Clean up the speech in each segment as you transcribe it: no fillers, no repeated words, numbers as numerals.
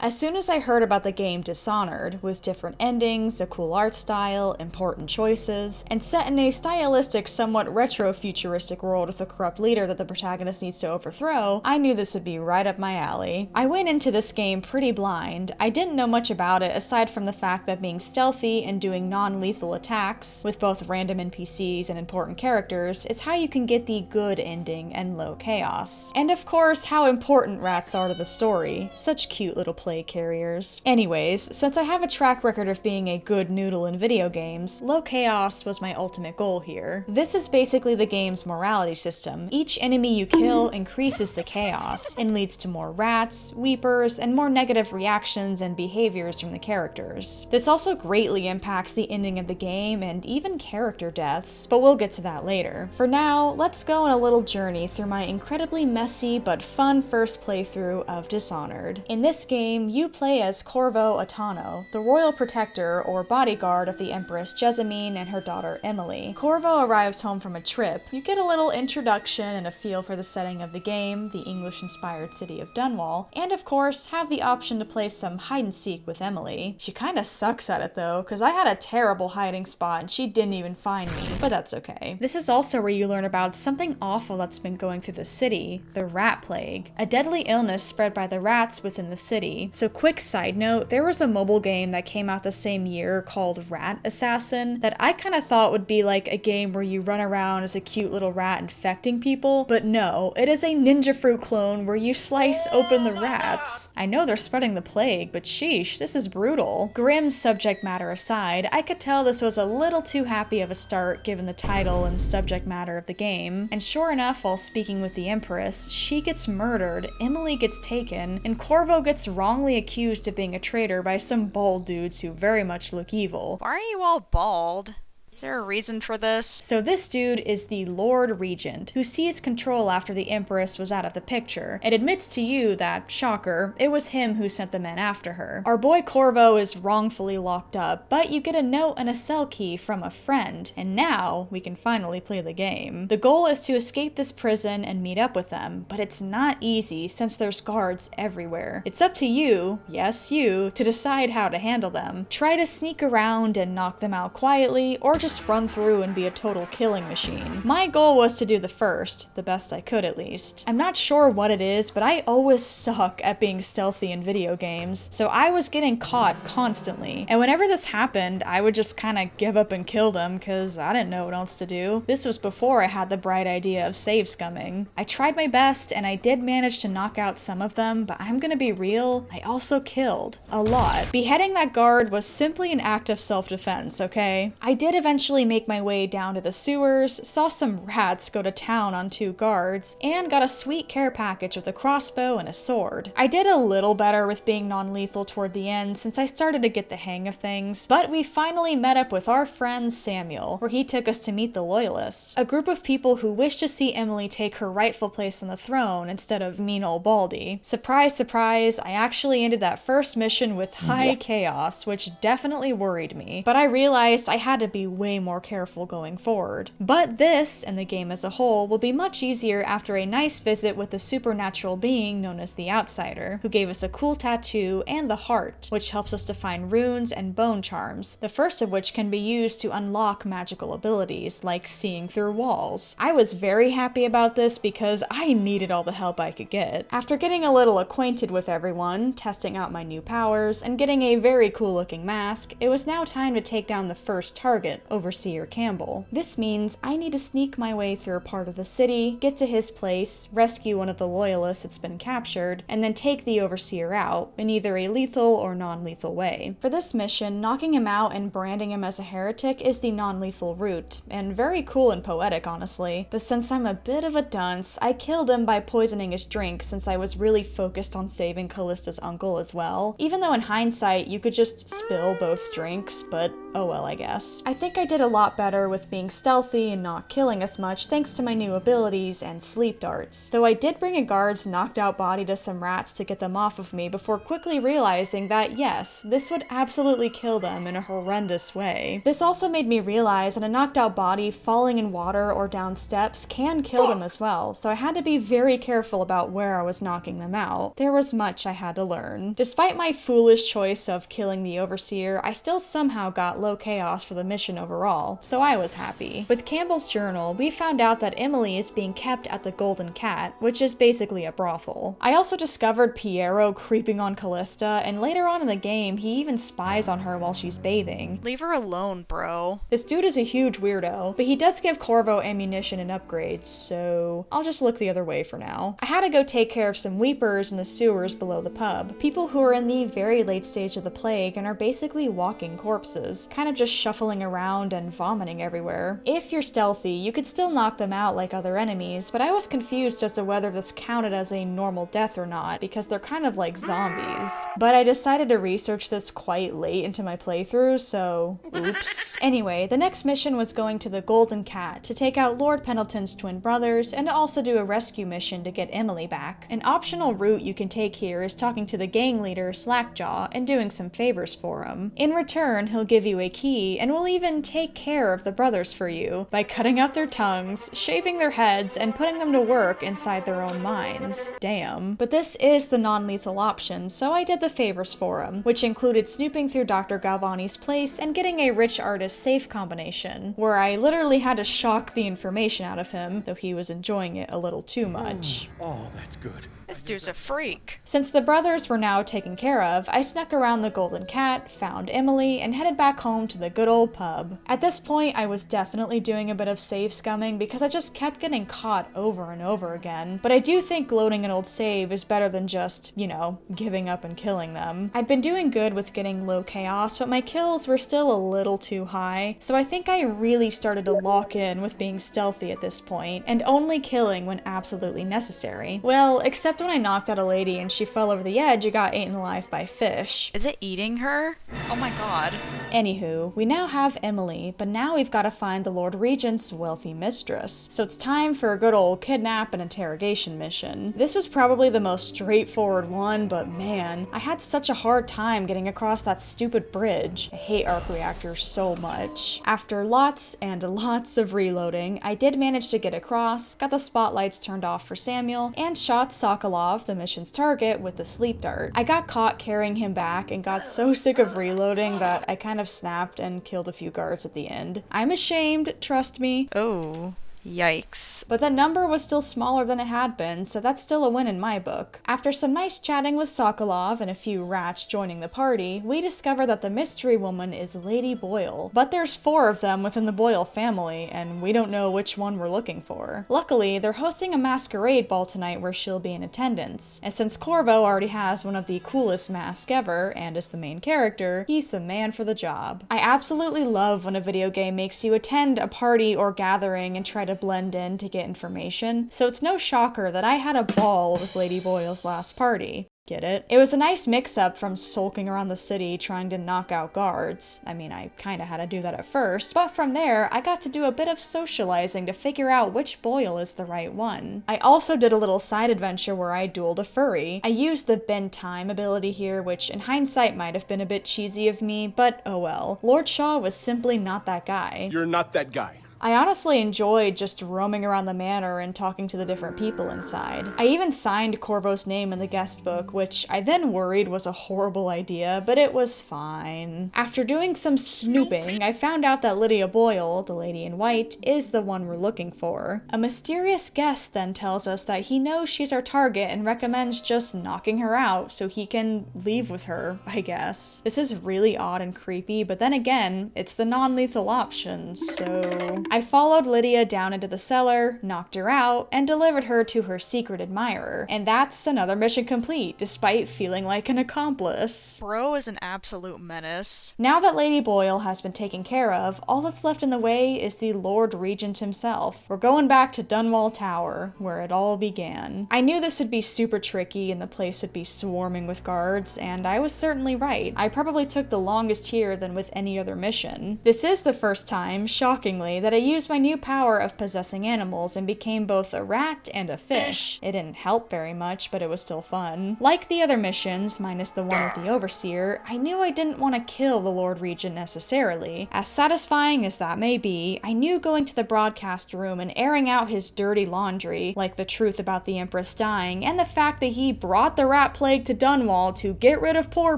As soon as I heard about the game Dishonored, with different endings, a cool art style, important choices, and set in a stylistic, somewhat retro-futuristic world with a corrupt leader that the protagonist needs to overthrow, I knew this would be right up my alley. I went into this game pretty blind. I didn't know much about it aside from the fact that being stealthy and doing non-lethal attacks, with both random NPCs and important characters, is how you can get the good ending and low chaos. And of course, how important rats are to the story. Such cute little play carriers. Anyways, since I have a track record of being a good noodle in video games, low chaos was my ultimate goal here. This is basically the game's morality system. Each enemy you kill increases the chaos and leads to more rats, weepers, and more negative reactions and behaviors from the characters. This also greatly impacts the ending of the game and even character deaths, but we'll get to that later. For now, let's go on a little journey through my incredibly messy but fun first playthrough of Dishonored. In this game, you play as Corvo Attano, the royal protector or bodyguard of the Empress Jessamine and her daughter Emily. Corvo arrives home from a trip. You get a little introduction and a feel for the setting of the game, the English-inspired city of Dunwall, and of course, have the option to play some hide-and-seek with Emily. She kinda sucks at it though, because I had a terrible hiding spot and she didn't even find me, but that's okay. This is also where you learn about something awful that's been going through the city, the rat plague, a deadly illness spread by the rats within the city. So quick side note, there was a mobile game that came out the same year called Rat Assassin that I kind of thought would be like a game where you run around as a cute little rat infecting people, but no, it is a Ninja Fruit clone where you slice open the rats. I know they're spreading the plague, but sheesh, this is brutal. Grim subject matter aside, I could tell this was a little too happy of a start given the title and subject matter of the game, and sure enough, while speaking with the Empress, she gets murdered, Emily gets taken, and Corvo gets wrongly accused of being a traitor by some bald dudes who very much look evil. Why are you all bald? Is there a reason for this? So this dude is the Lord Regent, who seized control after the Empress was out of the picture, and admits to you that, shocker, it was him who sent the men after her. Our boy Corvo is wrongfully locked up, but you get a note and a cell key from a friend, and now we can finally play the game. The goal is to escape this prison and meet up with them, but it's not easy since there's guards everywhere. It's up to you, yes you, to decide how to handle them. Try to sneak around and knock them out quietly, or just run through and be a total killing machine. My goal was to do the first, the best I could at least. I'm not sure what it is, but I always suck at being stealthy in video games, so I was getting caught constantly. And whenever this happened, I would just kinda give up and kill them because I didn't know what else to do. This was before I had the bright idea of save scumming. I tried my best and I did manage to knock out some of them, but I'm gonna be real, I also killed. A lot. Beheading that guard was simply an act of self-defense, okay? I did eventually make my way down to the sewers, saw some rats go to town on 2 guards, and got a sweet care package with a crossbow and a sword. I did a little better with being non-lethal toward the end since I started to get the hang of things, but we finally met up with our friend Samuel, where he took us to meet the Loyalists, a group of people who wish to see Emily take her rightful place on the throne instead of mean old Baldy. Surprise, surprise, I actually ended that first mission with high chaos, which definitely worried me, but I realized I had to be way more careful going forward. But this, and the game as a whole, will be much easier after a nice visit with the supernatural being known as the Outsider, who gave us a cool tattoo and the heart, which helps us to find runes and bone charms, the first of which can be used to unlock magical abilities, like seeing through walls. I was very happy about this because I needed all the help I could get. After getting a little acquainted with everyone, testing out my new powers, and getting a very cool looking mask, it was now time to take down the first target, Overseer Campbell. This means I need to sneak my way through a part of the city, get to his place, rescue one of the Loyalists that's been captured, and then take the Overseer out in either a lethal or non-lethal way. For this mission, knocking him out and branding him as a heretic is the non-lethal route, and very cool and poetic honestly, but since I'm a bit of a dunce, I killed him by poisoning his drink since I was really focused on saving Callista's uncle as well, even though in hindsight you could just spill both drinks, but oh well, I guess. I think I did a lot better with being stealthy and not killing as much thanks to my new abilities and sleep darts. Though I did bring a guard's knocked out body to some rats to get them off of me before quickly realizing that yes, this would absolutely kill them in a horrendous way. This also made me realize that a knocked out body falling in water or down steps can kill them as well, so I had to be very careful about where I was knocking them out. There was much I had to learn. Despite my foolish choice of killing the Overseer, I still somehow got low chaos for the mission overall, so I was happy. With Campbell's journal, we found out that Emily is being kept at the Golden Cat, which is basically a brothel. I also discovered Piero creeping on Callista, and later on in the game, he even spies on her while she's bathing. Leave her alone, bro. This dude is a huge weirdo, but he does give Corvo ammunition and upgrades, so I'll just look the other way for now. I had to go take care of some weepers in the sewers below the pub. People who are in the very late stage of the plague and are basically walking corpses, kind of just shuffling around and vomiting everywhere. If you're stealthy, you could still knock them out like other enemies, but I was confused as to whether this counted as a normal death or not, because they're kind of like zombies. But I decided to research this quite late into my playthrough, so oops. Anyway, the next mission was going to the Golden Cat to take out Lord Pendleton's twin brothers and to also do a rescue mission to get Emily back. An optional route you can take here is talking to the gang leader Slackjaw and doing some favors for him. In return, he'll give you a key and will even take care of the brothers for you by cutting out their tongues, shaving their heads, and putting them to work inside their own minds. Damn. But this is the non-lethal option, so I did the favors for him, which included snooping through Dr. Galvani's place and getting a rich artist safe combination, where I literally had to shock the information out of him, though he was enjoying it a little too much. Oh, that's good. This dude's a freak. Since the brothers were now taken care of, I snuck around the Golden Cat, found Emily, and headed back home to the good old pub. At this point, I was definitely doing a bit of save scumming because I just kept getting caught over and over again, but I do think loading an old save is better than just, you know, giving up and killing them. I'd been doing good with getting low chaos, but my kills were still a little too high, so I think I really started to lock in with being stealthy at this point, and only killing when absolutely necessary. Well, except when I knocked out a lady and she fell over the edge and got eaten alive by fish. Is it eating her? Oh my god. Anywho, we now have Emily, but now we've got to find the Lord Regent's wealthy mistress. So it's time for a good old kidnap and interrogation mission. This was probably the most straightforward one, but man, I had such a hard time getting across that stupid bridge. I hate arc reactors so much. After lots and lots of reloading, I did manage to get across, got the spotlights turned off for Samuel, and shot Sokolov, the mission's target, with the sleep dart. I got caught carrying him back and got so sick of reloading that I kind of snapped and killed a few guards at the end. I'm ashamed, trust me. Oh. Yikes. But the number was still smaller than it had been, so that's still a win in my book. After some nice chatting with Sokolov and a few rats joining the party, we discover that the mystery woman is Lady Boyle. But there's 4 of them within the Boyle family, and we don't know which one we're looking for. Luckily, they're hosting a masquerade ball tonight where she'll be in attendance, and since Corvo already has one of the coolest masks ever, and is the main character, he's the man for the job. I absolutely love when a video game makes you attend a party or gathering and try to blend in to get information, so it's no shocker that I had a ball with Lady Boyle's last party. Get it? It was a nice mix-up from sulking around the city trying to knock out guards. I mean, I kinda had to do that at first, but from there, I got to do a bit of socializing to figure out which Boyle is the right one. I also did a little side adventure where I dueled a furry. I used the bend time ability here, which in hindsight might have been a bit cheesy of me, but oh well. Lord Shaw was simply not that guy. You're not that guy. I honestly enjoyed just roaming around the manor and talking to the different people inside. I even signed Corvo's name in the guest book, which I then worried was a horrible idea, but it was fine. After doing some snooping, I found out that Lydia Boyle, the lady in white, is the one we're looking for. A mysterious guest then tells us that he knows she's our target and recommends just knocking her out so he can leave with her, I guess. This is really odd and creepy, but then again, it's the non-lethal option, so I followed Lydia down into the cellar, knocked her out, and delivered her to her secret admirer. And that's another mission complete, despite feeling like an accomplice. Bro is an absolute menace. Now that Lady Boyle has been taken care of, all that's left in the way is the Lord Regent himself. We're going back to Dunwall Tower, where it all began. I knew this would be super tricky and the place would be swarming with guards, and I was certainly right. I probably took the longest here than with any other mission. This is the first time, shockingly, that I used my new power of possessing animals and became both a rat and a fish. It didn't help very much, but it was still fun. Like the other missions, minus the one with the Overseer, I knew I didn't want to kill the Lord Regent necessarily. As satisfying as that may be, I knew going to the broadcast room and airing out his dirty laundry, like the truth about the Empress dying and the fact that he brought the rat plague to Dunwall to get rid of poor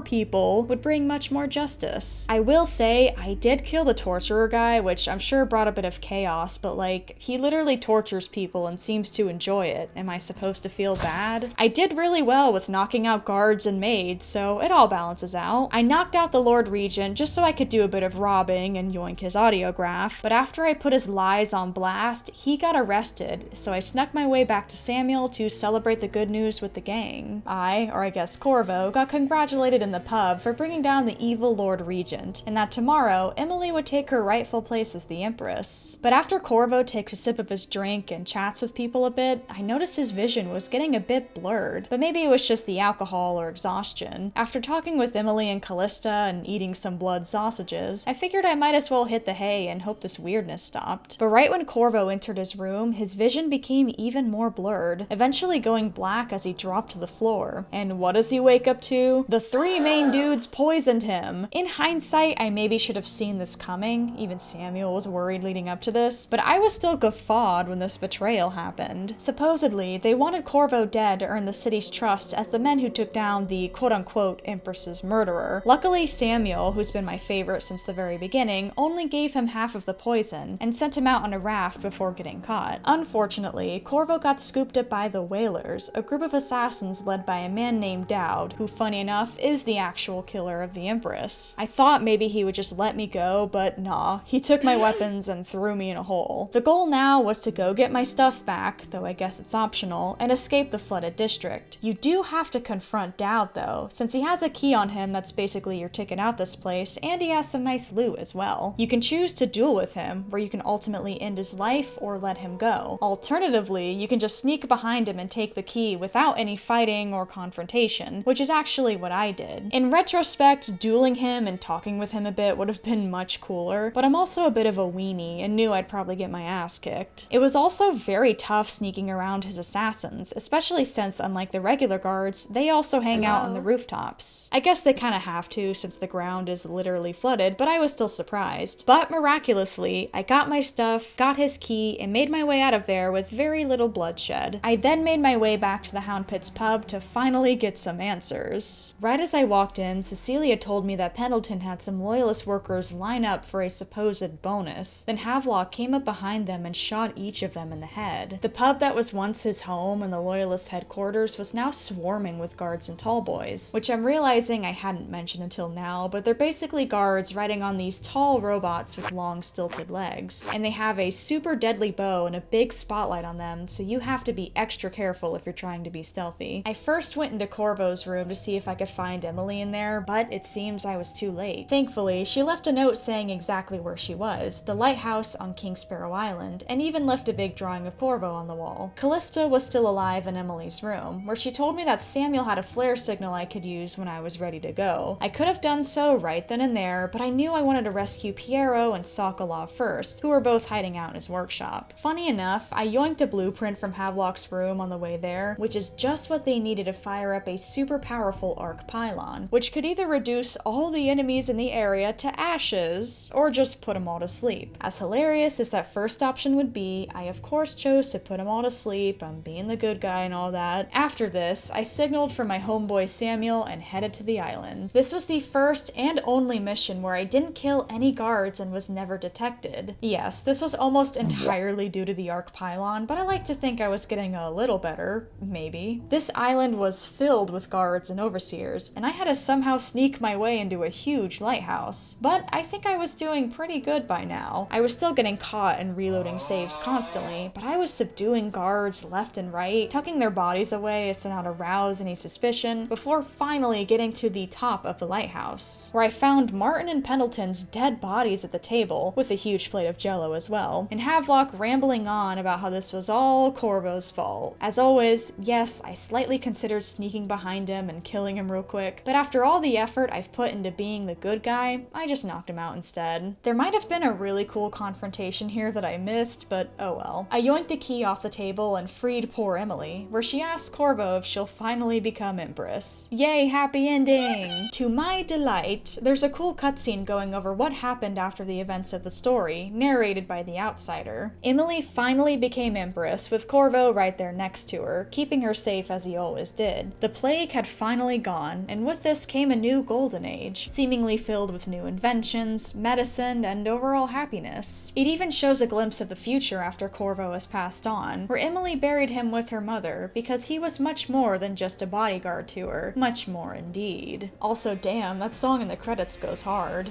people, would bring much more justice. I will say, I did kill the torturer guy, which I'm sure brought a bit of chaos, but like, he literally tortures people and seems to enjoy it. Am I supposed to feel bad? I did really well with knocking out guards and maids, so it all balances out. I knocked out the Lord Regent just so I could do a bit of robbing and yoink his audiograph, but after I put his lies on blast, he got arrested, so I snuck my way back to Samuel to celebrate the good news with the gang. I guess Corvo, got congratulated in the pub for bringing down the evil Lord Regent, and that tomorrow, Emily would take her rightful place as the Empress. But after Corvo takes a sip of his drink and chats with people a bit, I noticed his vision was getting a bit blurred, but maybe it was just the alcohol or exhaustion. After talking with Emily and Callista and eating some blood sausages, I figured I might as well hit the hay and hope this weirdness stopped. But right when Corvo entered his room, his vision became even more blurred, eventually going black as he dropped to the floor. And what does he wake up to? The three main dudes poisoned him. In hindsight, I maybe should have seen this coming. Even Samuel was worried leading up to this, but I was still guffawed when this betrayal happened. Supposedly, they wanted Corvo dead to earn the city's trust as the men who took down the quote-unquote Empress's murderer. Luckily, Samuel, who's been my favorite since the very beginning, only gave him half of the poison and sent him out on a raft before getting caught. Unfortunately, Corvo got scooped up by the Whalers, a group of assassins led by a man named Dowd, who, funny enough, is the actual killer of the Empress. I thought maybe he would just let me go, but nah, he took my weapons and threw me in a hole. The goal now was to go get my stuff back, though I guess it's optional, and escape the flooded district. You do have to confront Dowd though, since he has a key on him that's basically your ticket out this place, and he has some nice loot as well. You can choose to duel with him, where you can ultimately end his life or let him go. Alternatively, you can just sneak behind him and take the key without any fighting or confrontation, which is actually what I did. In retrospect, dueling him and talking with him a bit would have been much cooler, but I'm also a bit of a weenie and knew I'd probably get my ass kicked. It was also very tough sneaking around his assassins, especially since, unlike the regular guards, they also hang out on the rooftops. I guess they kinda have to since the ground is literally flooded, but I was still surprised. But miraculously, I got my stuff, got his key, and made my way out of there with very little bloodshed. I then made my way back to the Hound Pit's pub to finally get some answers. Right as I walked in, Cecilia told me that Pendleton had some loyalist workers line up for a supposed bonus. Then Havelock came up behind them and shot each of them in the head. The pub that was once his home and the loyalist headquarters was now swarming with guards and tallboys, which I'm realizing I hadn't mentioned until now, but they're basically guards riding on these tall robots with long stilted legs. And they have a super deadly bow and a big spotlight on them, so you have to be extra careful if you're trying to be stealthy. I first went into Corvo's room to see if I could find Emily in there, but it seems I was too late. Thankfully, she left a note saying exactly where she was, the lighthouse on King Sparrow Island, and even left a big drawing of Corvo on the wall. Callista was still alive in Emily's room, where she told me that Samuel had a flare signal I could use when I was ready to go. I could have done so right then and there, but I knew I wanted to rescue Piero and Sokolov first, who were both hiding out in his workshop. Funny enough, I yoinked a blueprint from Havelock's room on the way there, which is just what they needed to fire up a super powerful arc pylon, which could either reduce all the enemies in the area to ashes, or just put them all to sleep. As hilarious as that first option would be, I of course chose to put them all to sleep, I'm being the good guy and all that. After this, I signaled for my homeboy Samuel and headed to the island. This was the first and only mission where I didn't kill any guards and was never detected. Yes, this was almost entirely due to the arc pylon, but I like to think I was getting a little better, maybe. This island was filled with guards and overseers, and I had to somehow sneak my way into a huge lighthouse. But I think I was doing pretty good by now. I was still getting caught and reloading saves constantly, but I was subduing guards left and right, tucking their bodies away as to not arouse any suspicion, before finally getting to the top of the lighthouse, where I found Martin and Pendleton's dead bodies at the table, with a huge plate of jello as well, and Havelock rambling on about how this was all Corvo's fault. As always, yes, I slightly considered sneaking behind him and killing him real quick, but after all the effort I've put into being the good guy, I just knocked him out instead. There might have been a really cool confrontation here that I missed, but oh well. I yoinked a key off the table and freed poor Emily, where she asked Corvo if she'll finally become Empress. Yay, happy ending! To my delight, there's a cool cutscene going over what happened after the events of the story, narrated by the outsider. Emily finally became Empress, with Corvo right there next to her, keeping her safe as he always did. The plague had finally gone, and with this came a new golden age, seemingly filled with new inventions, medicine, and overall happiness. It even shows a glimpse of the future after Corvo has passed on, where Emily buried him with her mother, because he was much more than just a bodyguard to her. Much more indeed. Also, damn, that song in the credits goes hard.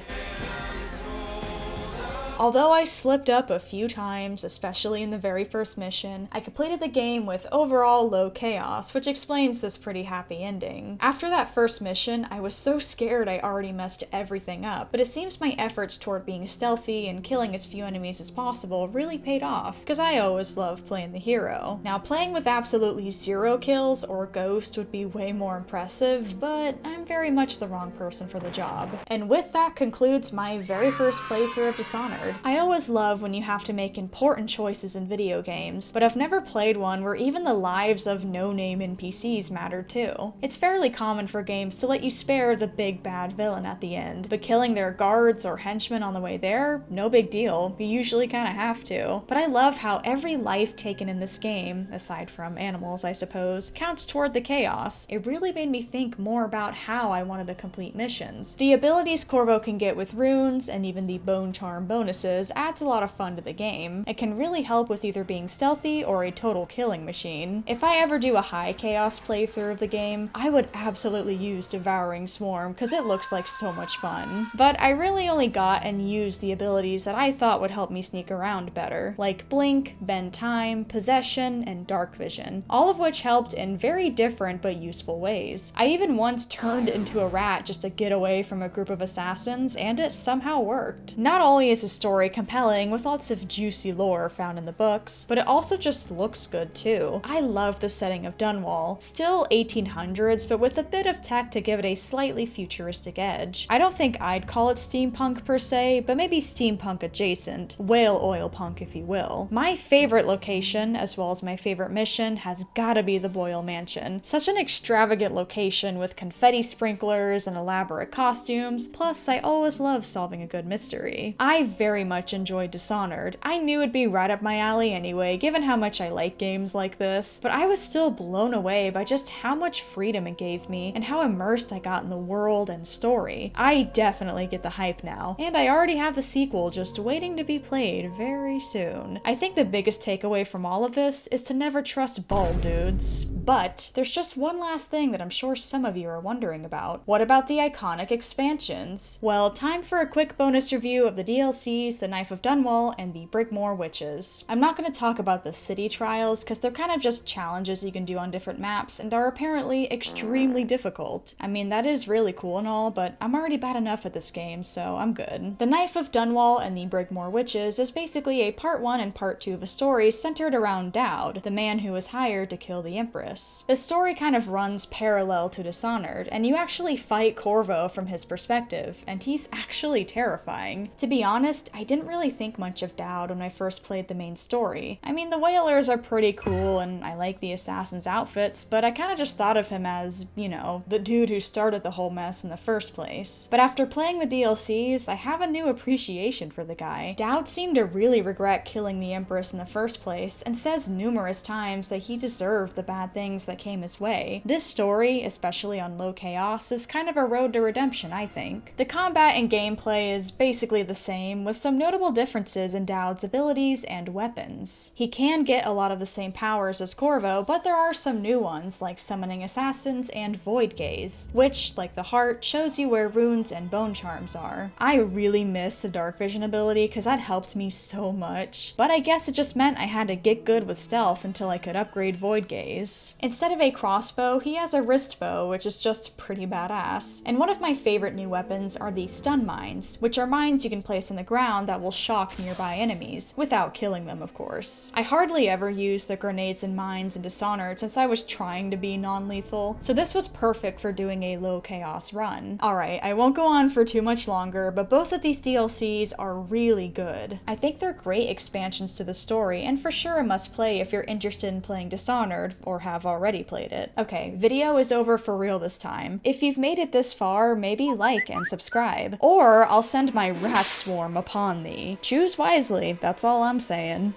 Although I slipped up a few times, especially in the very first mission, I completed the game with overall low chaos, which explains this pretty happy ending. After that first mission, I was so scared I already messed everything up, but it seems my efforts toward being stealthy and killing as few enemies as possible really paid off, because I always love playing the hero. Now, playing with absolutely 0 kills or Ghost would be way more impressive, but I'm very much the wrong person for the job. And with that concludes my very first playthrough of Dishonored. I always love when you have to make important choices in video games, but I've never played one where even the lives of no-name NPCs matter too. It's fairly common for games to let you spare the big bad villain at the end, but killing their guards or henchmen on the way there, no big deal. You usually kinda have to. But I love how every life taken in this game, aside from animals I suppose, counts toward the chaos. It really made me think more about how I wanted to complete missions. The abilities Corvo can get with runes, and even the bone charm bonuses, adds a lot of fun to the game. It can really help with either being stealthy or a total killing machine. If I ever do a high chaos playthrough of the game, I would absolutely use Devouring Swarm because it looks like so much fun. But I really only got and used the abilities that I thought would help me sneak around better, like Blink, Bend Time, Possession, and Dark Vision, all of which helped in very different but useful ways. I even once turned into a rat just to get away from a group of assassins, and it somehow worked. Not only is the story compelling with lots of juicy lore found in the books, but it also just looks good too. I love the setting of Dunwall, still 1800s, but with a bit of tech to give it a slightly futuristic edge. I don't think I'd call it steampunk per se, but maybe steampunk adjacent, whale oil punk if you will. My favorite location, as well as my favorite mission, has gotta be the Boyle Mansion. Such an extravagant location with confetti sprinklers and elaborate costumes, plus I always love solving a good mystery. I very much enjoyed Dishonored. I knew it'd be right up my alley anyway, given how much I like games like this, but I was still blown away by just how much freedom it gave me and how immersed I got in the world and story. I definitely get the hype now, and I already have the sequel just waiting to be played very soon. I think the biggest takeaway from all of this is to never trust bald dudes. But there's just one last thing that I'm sure some of you are wondering about. What about the iconic expansions? Well, time for a quick bonus review of the DLCs, the Knife of Dunwall, and the Brigmore Witches. I'm not going to talk about the city trials, because they're kind of just challenges you can do on different maps, and are apparently extremely difficult. I mean, that is really cool and all, but I'm already bad enough at this game, so I'm good. The Knife of Dunwall and the Brigmore Witches is basically a part 1 and part 2 of a story centered around Dowd, the man who was hired to kill the Empress. The story kind of runs parallel to Dishonored, and you actually fight Corvo from his perspective, and he's actually terrifying. To be honest, I didn't really think much of Dowd when I first played the main story. I mean, the Whalers are pretty cool, and I like the assassins' outfits, but I kind of just thought of him as, you know, the dude who started the whole mess in the first place. But after playing the DLCs, I have a new appreciation for the guy. Dowd seemed to really regret killing the Empress in the first place, and says numerous times that he deserved the bad things things that came his way. This story, especially on low chaos, is kind of a road to redemption, I think. The combat and gameplay is basically the same, with some notable differences in Dowd's abilities and weapons. He can get a lot of the same powers as Corvo, but there are some new ones, like summoning assassins and Void Gaze, which, like the heart, shows you where runes and bone charms are. I really miss the dark vision ability because that helped me so much, but I guess it just meant I had to get good with stealth until I could upgrade Void Gaze. Instead of a crossbow, he has a wrist bow, which is just pretty badass. And one of my favorite new weapons are the stun mines, which are mines you can place in the ground that will shock nearby enemies, without killing them, of course. I hardly ever use the grenades and mines in Dishonored since I was trying to be non-lethal, so this was perfect for doing a low chaos run. Alright, I won't go on for too much longer, but both of these DLCs are really good. I think they're great expansions to the story, and for sure a must play if you're interested in playing Dishonored, or have already played it. Okay, video is over for real this time. If you've made it this far, maybe like and subscribe. Or I'll send my rat swarm upon thee. Choose wisely, that's all I'm saying.